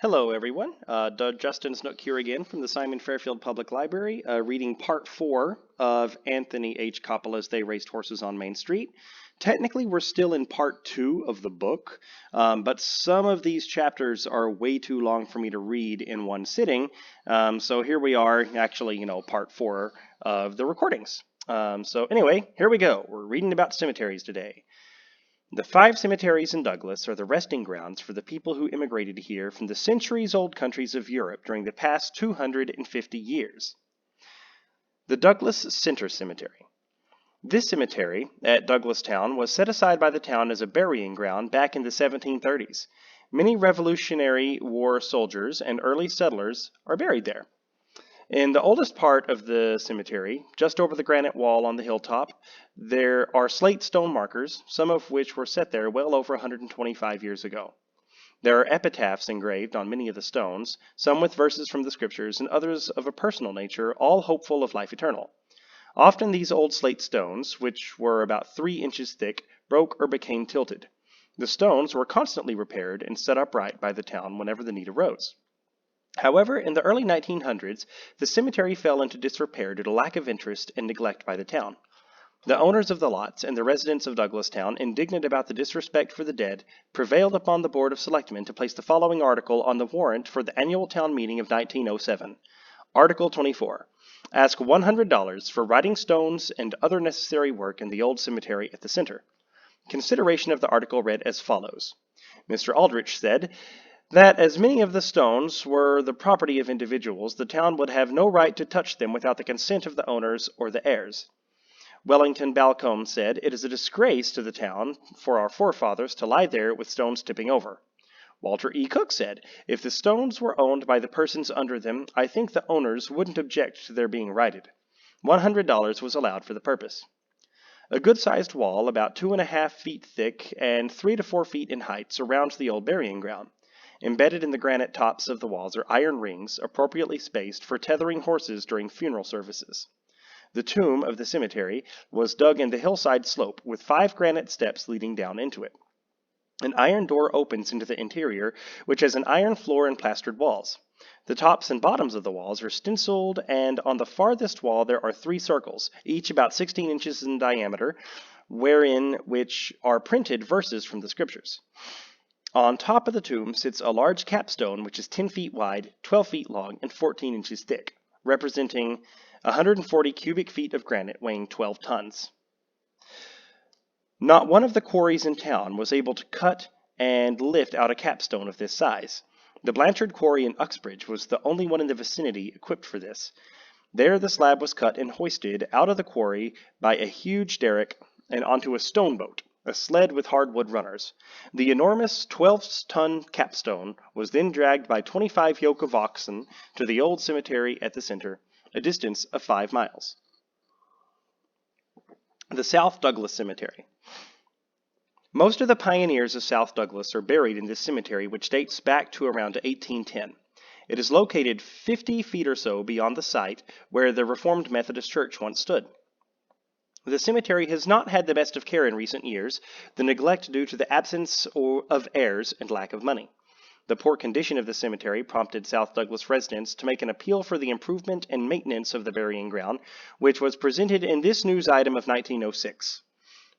Hello, everyone. Justin Snook here again from the Simon Fairfield Public Library, reading part 4 of Anthony H. Coppola's They Raced Horses on Main Street. Technically, we're still in part 2 of the book, but some of these chapters are way too long for me to read in one sitting. So here we are, actually, part 4 of the recordings. So anyway, here we go. We're reading about cemeteries today. The 5 cemeteries in Douglas are the resting grounds for the people who immigrated here from the centuries-old countries of Europe during the past 250 years. The Douglas Center Cemetery. This cemetery at Douglastown was set aside by the town as a burying ground back in the 1730s. Many Revolutionary War soldiers and early settlers are buried there. In the oldest part of the cemetery, just over the granite wall on the hilltop, there are slate stone markers, some of which were set there well over 125 years ago. There are epitaphs engraved on many of the stones, some with verses from the scriptures and others of a personal nature, all hopeful of life eternal. Often these old slate stones, which were about 3 inches thick, broke or became tilted. The stones were constantly repaired and set upright by the town whenever the need arose. However, in the early 1900s, the cemetery fell into disrepair due to lack of interest and neglect by the town. The owners of the lots and the residents of Douglastown, indignant about the disrespect for the dead, prevailed upon the Board of Selectmen to place the following article on the warrant for the annual town meeting of 1907. Article 24. Ask $100 for writing stones and other necessary work in the old cemetery at the center. Consideration of the article read as follows. Mr. Aldrich said that as many of the stones were the property of individuals, the town would have no right to touch them without the consent of the owners or the heirs. Wellington Balcombe said, it is a disgrace to the town for our forefathers to lie there with stones tipping over. Walter E. Cook said, if the stones were owned by the persons under them, I think the owners wouldn't object to their being righted. $100 was allowed for the purpose. A good-sized wall, about 2.5 feet thick and 3 to 4 feet in height, surrounds the old burying ground. Embedded in the granite tops of the walls are iron rings, appropriately spaced for tethering horses during funeral services. The tomb of the cemetery was dug in the hillside slope, with 5 granite steps leading down into it. An iron door opens into the interior, which has an iron floor and plastered walls. The tops and bottoms of the walls are stenciled, and on the farthest wall there are 3 circles, each about 16 inches in diameter, wherein which are printed verses from the scriptures. On top of the tomb sits a large capstone which is 10 feet wide, 12 feet long, and 14 inches thick, representing 140 cubic feet of granite weighing 12 tons. Not one of the quarries in town was able to cut and lift out a capstone of this size. The Blanchard Quarry in Uxbridge was the only one in the vicinity equipped for this. There the slab was cut and hoisted out of the quarry by a huge derrick and onto a stone boat, a sled with hardwood runners. The enormous 12-ton capstone was then dragged by 25 yoke of oxen to the old cemetery at the center, a distance of 5 miles. The South Douglas Cemetery. Most of the pioneers of South Douglas are buried in this cemetery, which dates back to around 1810. It is located 50 feet or so beyond the site where the Reformed Methodist Church once stood. The cemetery has not had the best of care in recent years, the neglect due to the absence of heirs and lack of money. The poor condition of the cemetery prompted South Douglas residents to make an appeal for the improvement and maintenance of the burying ground, which was presented in this news item of 1906.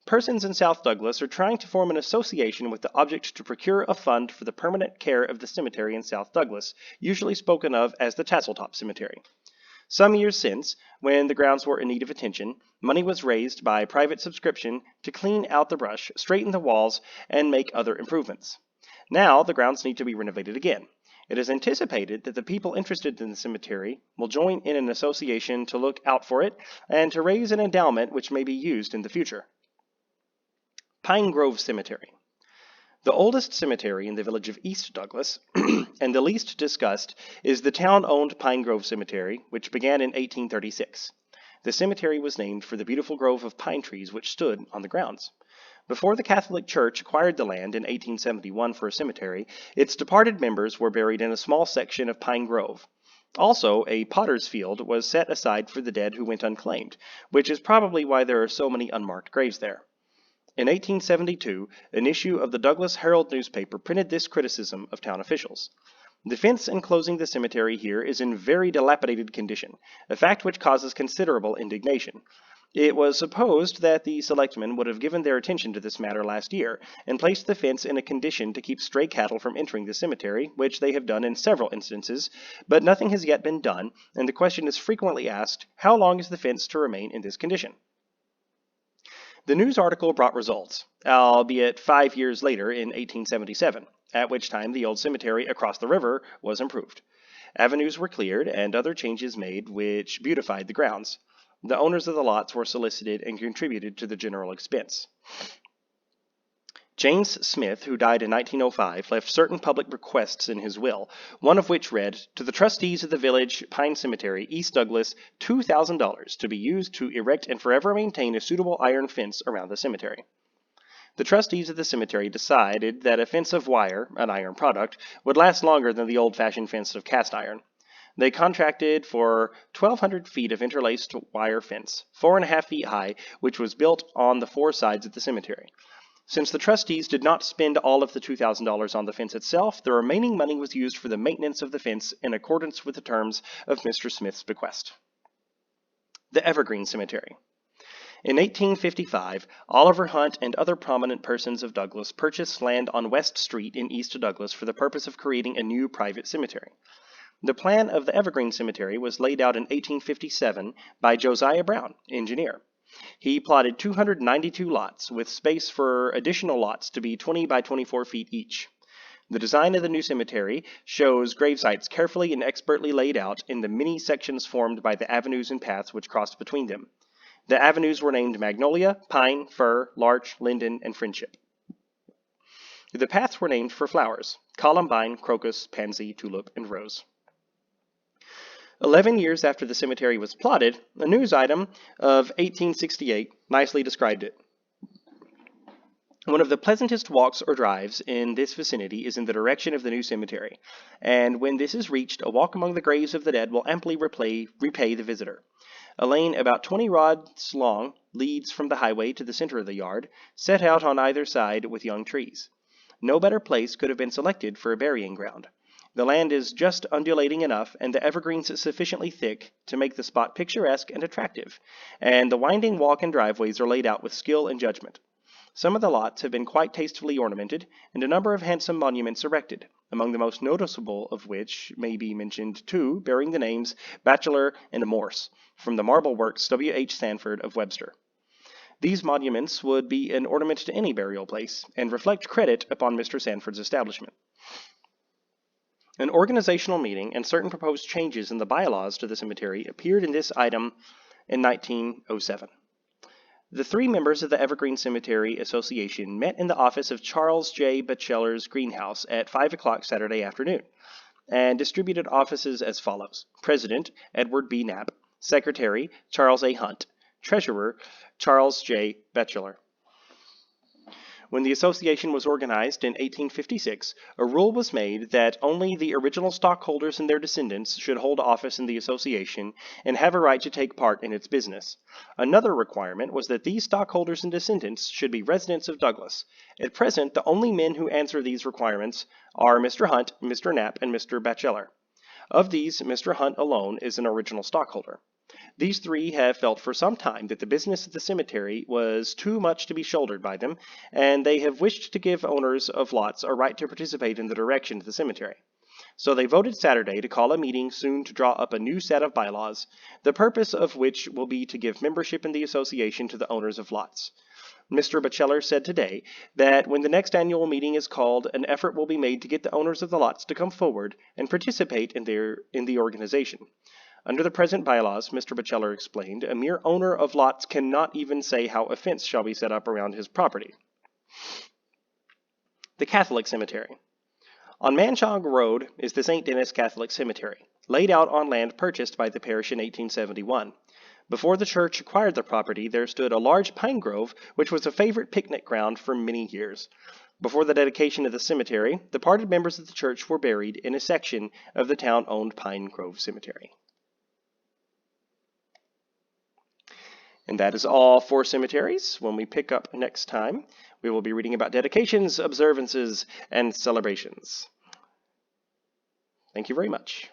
Persons in South Douglas are trying to form an association with the object to procure a fund for the permanent care of the cemetery in South Douglas, usually spoken of as the Tasseltop Cemetery. Some years since, when the grounds were in need of attention, money was raised by private subscription to clean out the brush, straighten the walls, and make other improvements. Now, the grounds need to be renovated again. It is anticipated that the people interested in the cemetery will join in an association to look out for it and to raise an endowment which may be used in the future. Pine Grove Cemetery. The oldest cemetery in the village of East Douglas, and the least discussed, is the town-owned Pine Grove Cemetery, which began in 1836. The cemetery was named for the beautiful grove of pine trees which stood on the grounds. Before the Catholic Church acquired the land in 1871 for a cemetery, its departed members were buried in a small section of Pine Grove. Also, a potter's field was set aside for the dead who went unclaimed, which is probably why there are so many unmarked graves there. In 1872, an issue of the Douglas Herald newspaper printed this criticism of town officials. The fence enclosing the cemetery here is in very dilapidated condition, a fact which causes considerable indignation. It was supposed that the selectmen would have given their attention to this matter last year, and placed the fence in a condition to keep stray cattle from entering the cemetery, which they have done in several instances, but nothing has yet been done, and the question is frequently asked, how long is the fence to remain in this condition? The news article brought results, albeit 5 years later in 1877, at which time the old cemetery across the river was improved. Avenues were cleared and other changes made which beautified the grounds. The owners of the lots were solicited and contributed to the general expense. James Smith, who died in 1905, left certain public bequests in his will, one of which read, "To the trustees of the village Pine Cemetery, East Douglas, $2,000 to be used to erect and forever maintain a suitable iron fence around the cemetery." The trustees of the cemetery decided that a fence of wire, an iron product, would last longer than the old-fashioned fence of cast iron. They contracted for 1,200 feet of interlaced wire fence, 4.5 feet high, which was built on the 4 sides of the cemetery. Since the trustees did not spend all of the $2,000 on the fence itself, the remaining money was used for the maintenance of the fence in accordance with the terms of Mr. Smith's bequest. The Evergreen Cemetery. In 1855, Oliver Hunt and other prominent persons of Douglas purchased land on West Street in East Douglas for the purpose of creating a new private cemetery. The plan of the Evergreen Cemetery was laid out in 1857 by Josiah Brown, engineer. He plotted 292 lots, with space for additional lots to be 20 by 24 feet each. The design of the new cemetery shows grave sites carefully and expertly laid out in the many sections formed by the avenues and paths which crossed between them. The avenues were named Magnolia, Pine, Fir, Larch, Linden, and Friendship. The paths were named for flowers: columbine, crocus, pansy, tulip, and rose. 11 years after the cemetery was plotted, a news item of 1868 nicely described it. One of the pleasantest walks or drives in this vicinity is in the direction of the new cemetery, and when this is reached, a walk among the graves of the dead will amply repay the visitor. A lane about 20 rods long leads from the highway to the center of the yard, set out on either side with young trees. No better place could have been selected for a burying ground. The land is just undulating enough, and the evergreens sufficiently thick to make the spot picturesque and attractive, and the winding walk and driveways are laid out with skill and judgment. Some of the lots have been quite tastefully ornamented, and a number of handsome monuments erected, among the most noticeable of which may be mentioned 2 bearing the names Bachelor and Morse, from the marble works W. H. Sanford of Webster. These monuments would be an ornament to any burial place, and reflect credit upon Mr. Sanford's establishment. An organizational meeting and certain proposed changes in the bylaws to the cemetery appeared in this item in 1907. The 3 members of the Evergreen Cemetery Association met in the office of Charles J. Batchelor's greenhouse at 5 o'clock Saturday afternoon, and distributed offices as follows: President, Edward B. Knapp; Secretary, Charles A. Hunt; Treasurer, Charles J. Batchelor. When the association was organized in 1856, a rule was made that only the original stockholders and their descendants should hold office in the association and have a right to take part in its business. Another requirement was that these stockholders and descendants should be residents of Douglas. At present, the only men who answer these requirements are Mr. Hunt, Mr. Knapp, and Mr. Batchelor. Of these, Mr. Hunt alone is an original stockholder. These 3 have felt for some time that the business of the cemetery was too much to be shouldered by them, and they have wished to give owners of lots a right to participate in the direction of the cemetery. So they voted Saturday to call a meeting soon to draw up a new set of bylaws, the purpose of which will be to give membership in the association to the owners of lots. Mr. Batchelor said today that when the next annual meeting is called, an effort will be made to get the owners of the lots to come forward and participate in the organization. Under the present bylaws, Mr. Batchelor explained, a mere owner of lots cannot even say how a fence shall be set up around his property. The Catholic Cemetery. On Manchog Road is the St. Denis Catholic Cemetery, laid out on land purchased by the parish in 1871. Before the church acquired the property, there stood a large pine grove, which was a favorite picnic ground for many years. Before the dedication of the cemetery, the departed members of the church were buried in a section of the town-owned Pine Grove Cemetery. And that is all for cemeteries. When we pick up next time, we will be reading about dedications, observances, and celebrations. Thank you very much.